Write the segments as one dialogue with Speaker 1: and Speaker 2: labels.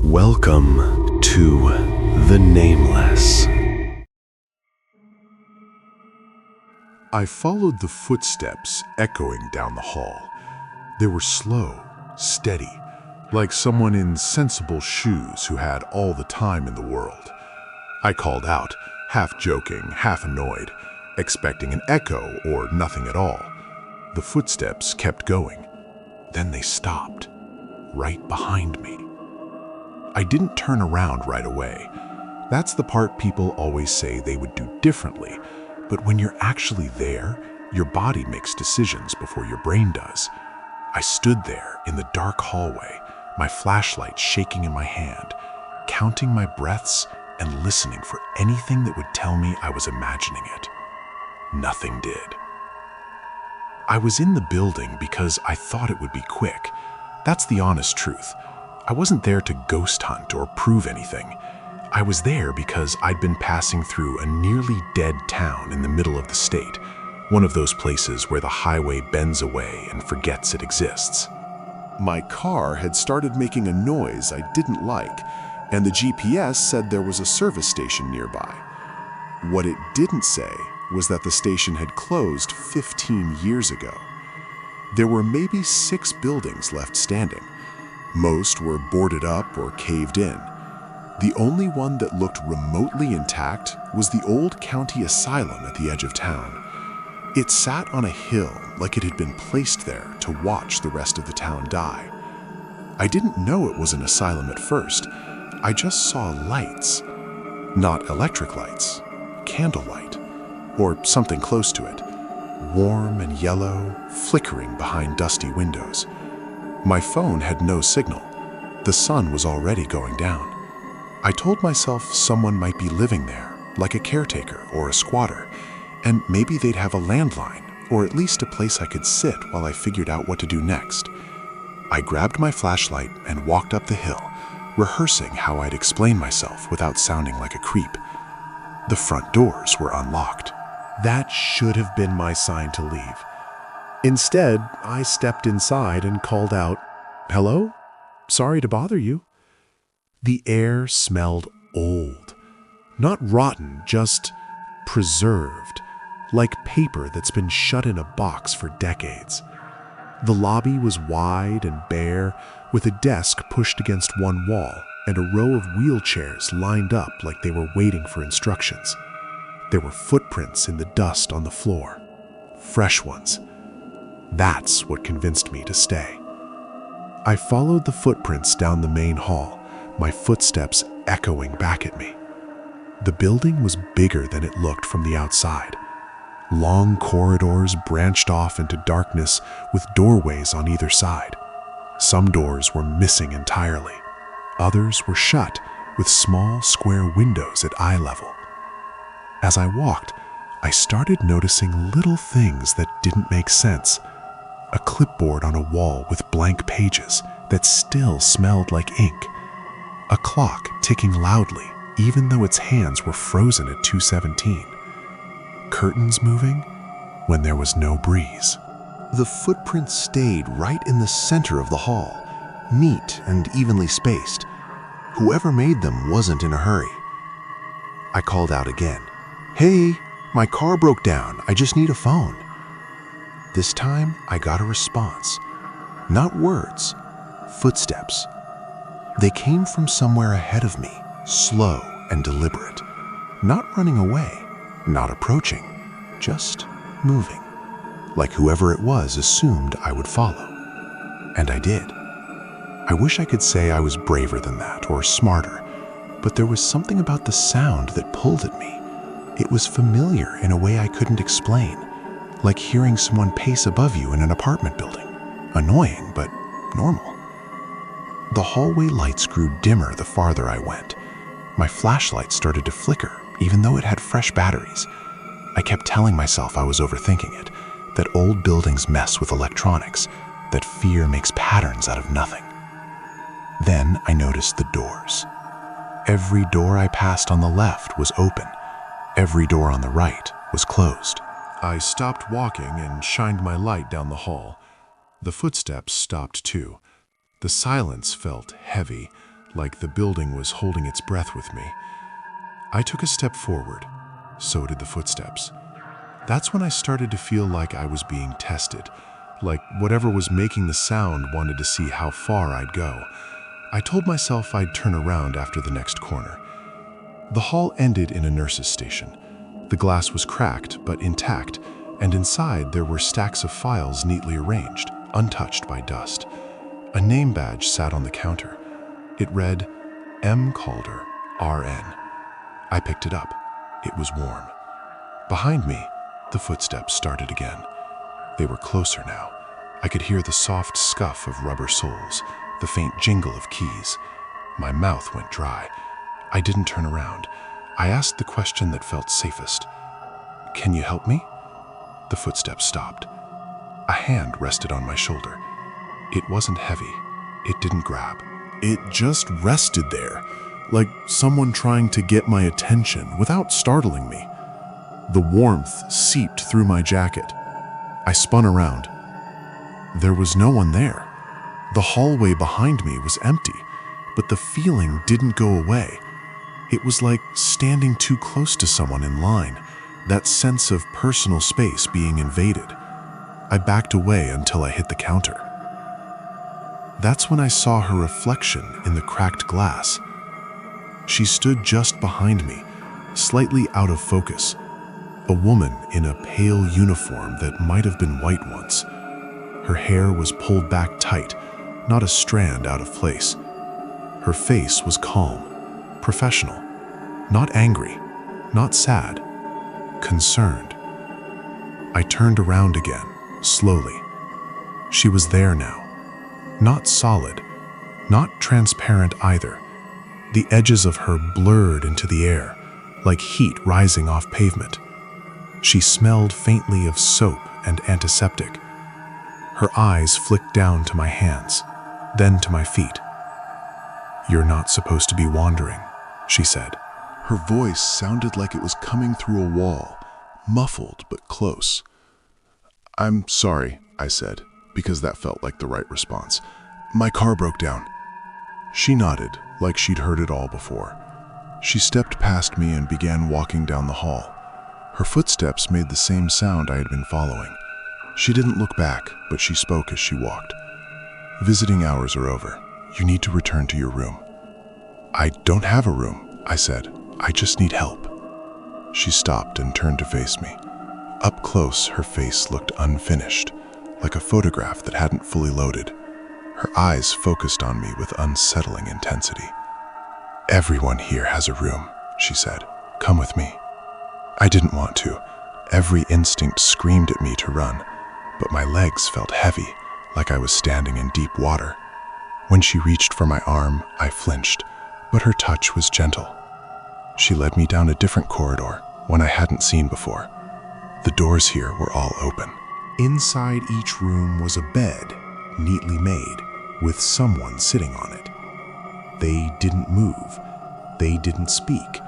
Speaker 1: Welcome to the Nameless.
Speaker 2: I followed the footsteps echoing down the hall. They were slow, steady, like someone in sensible shoes who had all the time in the world. I called out, half joking, half annoyed, expecting an echo or nothing at all. The footsteps kept going. Then they stopped, right behind me. I didn't turn around right away. That's the part people always say they would do differently. But when you're actually there, your body makes decisions before your brain does. I stood there in the dark hallway, my flashlight shaking in my hand, counting my breaths and listening for anything that would tell me I was imagining it. Nothing did. I was in the building because I thought it would be quick. That's the honest truth. I wasn't there to ghost hunt or prove anything. I was there because I'd been passing through a nearly dead town in the middle of the state, one of those places where the highway bends away and forgets it exists. My car had started making a noise I didn't like, and the GPS said there was a service station nearby. What it didn't say was that the station had closed 15 years ago. There were maybe 6 buildings left standing. Most were boarded up or caved in. The only one that looked remotely intact was the old county asylum at the edge of town. It sat on a hill like it had been placed there to watch the rest of the town die. I didn't know it was an asylum at first. I just saw lights. Not electric lights, candlelight, or something close to it. Warm and yellow, flickering behind dusty windows. My phone had no signal. The sun was already going down. I told myself someone might be living there, like a caretaker or a squatter, and maybe they'd have a landline, or at least a place I could sit while I figured out what to do next. I grabbed my flashlight and walked up the hill, rehearsing how I'd explain myself without sounding like a creep. The front doors were unlocked. That should have been my sign to leave. Instead, I stepped inside and called out, "Hello? Sorry to bother you." The air smelled old. Not rotten, just preserved, like paper that's been shut in a box for decades. The lobby was wide and bare, with a desk pushed against one wall and a row of wheelchairs lined up like they were waiting for instructions. There were footprints in the dust on the floor, fresh ones. That's what convinced me to stay. I followed the footprints down the main hall, my footsteps echoing back at me. The building was bigger than it looked from the outside. Long corridors branched off into darkness with doorways on either side. Some doors were missing entirely. Others were shut with small square windows at eye level. As I walked, I started noticing little things that didn't make sense. A clipboard on a wall with blank pages that still smelled like ink. A clock ticking loudly, even though its hands were frozen at 2:17. Curtains moving when there was no breeze. The footprints stayed right in the center of the hall, neat and evenly spaced. Whoever made them wasn't in a hurry. I called out again, "Hey, my car broke down. I just need a phone." This time, I got a response. Not words, footsteps. They came from somewhere ahead of me, slow and deliberate. Not running away, not approaching, just moving. Like whoever it was assumed I would follow. And I did. I wish I could say I was braver than that or smarter, but there was something about the sound that pulled at me. It was familiar in a way I couldn't explain. Like hearing someone pace above you in an apartment building. Annoying, but normal. The hallway lights grew dimmer the farther I went. My flashlight started to flicker, even though it had fresh batteries. I kept telling myself I was overthinking it, that old buildings mess with electronics, that fear makes patterns out of nothing. Then I noticed the doors. Every door I passed on the left was open. Every door on the right was closed. I stopped walking and shined my light down the hall. The footsteps stopped too. The silence felt heavy, like the building was holding its breath with me. I took a step forward. So did the footsteps. That's when I started to feel like I was being tested, like whatever was making the sound wanted to see how far I'd go. I told myself I'd turn around after the next corner. The hall ended in a nurse's station. The glass was cracked but intact, and inside there were stacks of files neatly arranged, untouched by dust. A name badge sat on the counter. It read, M. Calder, RN. I picked it up. It was warm. Behind me, the footsteps started again. They were closer now. I could hear the soft scuff of rubber soles, the faint jingle of keys. My mouth went dry. I didn't turn around. I asked the question that felt safest. "Can you help me?" The footsteps stopped. A hand rested on my shoulder. It wasn't heavy. It didn't grab. It just rested there, like someone trying to get my attention without startling me. The warmth seeped through my jacket. I spun around. There was no one there. The hallway behind me was empty, but the feeling didn't go away. It was like standing too close to someone in line, that sense of personal space being invaded. I backed away until I hit the counter. That's when I saw her reflection in the cracked glass. She stood just behind me, slightly out of focus. A woman in a pale uniform that might have been white once. Her hair was pulled back tight, not a strand out of place. Her face was calm, professional, not angry, not sad, concerned. I turned around again, slowly. She was there now. Not solid, not transparent either. The edges of her blurred into the air, like heat rising off pavement. She smelled faintly of soap and antiseptic. Her eyes flicked down to my hands, then to my feet. "You're not supposed to be wandering," she said. Her voice sounded like it was coming through a wall, muffled but close. "I'm sorry," I said, because that felt like the right response. "My car broke down." She nodded, like she'd heard it all before. She stepped past me and began walking down the hall. Her footsteps made the same sound I had been following. She didn't look back, but she spoke as she walked. "Visiting hours are over. You need to return to your room." "I don't have a room," I said. "I just need help." She stopped and turned to face me. Up close, her face looked unfinished, like a photograph that hadn't fully loaded. Her eyes focused on me with unsettling intensity. "Everyone here has a room," she said. "Come with me." I didn't want to. Every instinct screamed at me to run, but my legs felt heavy, like I was standing in deep water. When she reached for my arm, I flinched, but her touch was gentle. She led me down a different corridor, one I hadn't seen before. The doors here were all open. Inside each room was a bed, neatly made, with someone sitting on it. They didn't move. They didn't speak.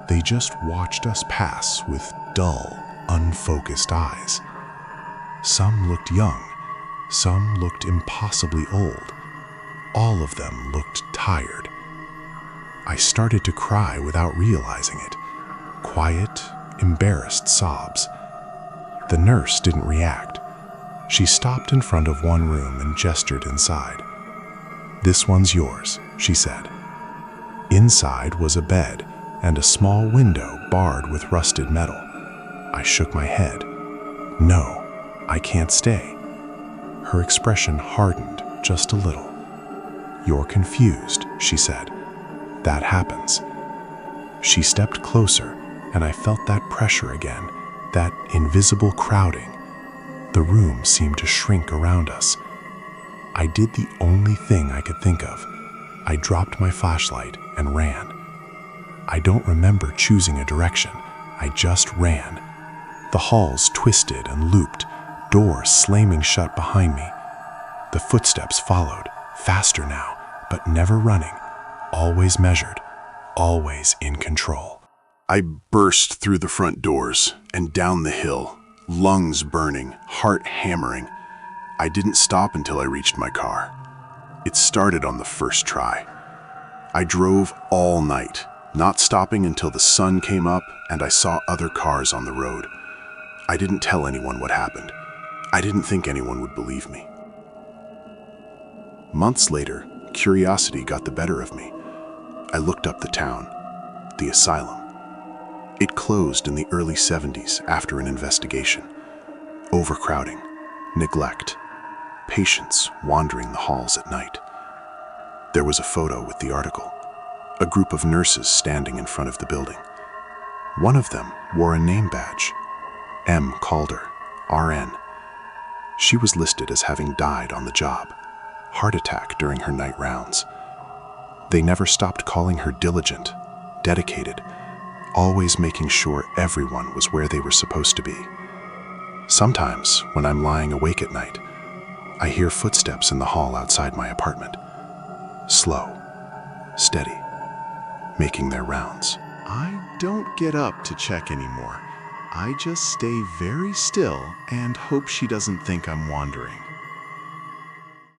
Speaker 2: They just watched us pass with dull, unfocused eyes. Some looked young. Some looked impossibly old. All of them looked tired. I started to cry without realizing it. Quiet, embarrassed sobs. The nurse didn't react. She stopped in front of one room and gestured inside. "This one's yours," she said. Inside was a bed and a small window barred with rusted metal. I shook my head. "No, I can't stay." Her expression hardened just a little. "You're confused," she said. "That happens." She stepped closer, and I felt that pressure again, that invisible crowding. The room seemed to shrink around us. I did the only thing I could think of. I dropped my flashlight and ran. I don't remember choosing a direction. I just ran. The halls twisted and looped, doors slamming shut behind me. The footsteps followed, faster now, but never running, always measured, always in control. I burst through the front doors and down the hill, lungs burning, heart hammering. I didn't stop until I reached my car. It started on the first try. I drove all night, not stopping until the sun came up and I saw other cars on the road. I didn't tell anyone what happened. I didn't think anyone would believe me. Months later, curiosity got the better of me. I looked up the town, the asylum. It closed in the early 70s after an investigation. Overcrowding, neglect, patients wandering the halls at night. There was a photo with the article, a group of nurses standing in front of the building. One of them wore a name badge, M. Calder, RN. She was listed as having died on the job, heart attack during her night rounds. They never stopped calling her diligent, dedicated, always making sure everyone was where they were supposed to be. Sometimes, when I'm lying awake at night, I hear footsteps in the hall outside my apartment. Slow, steady, making their rounds.
Speaker 3: I don't get up to check anymore. I just stay very still and hope she doesn't think I'm wandering.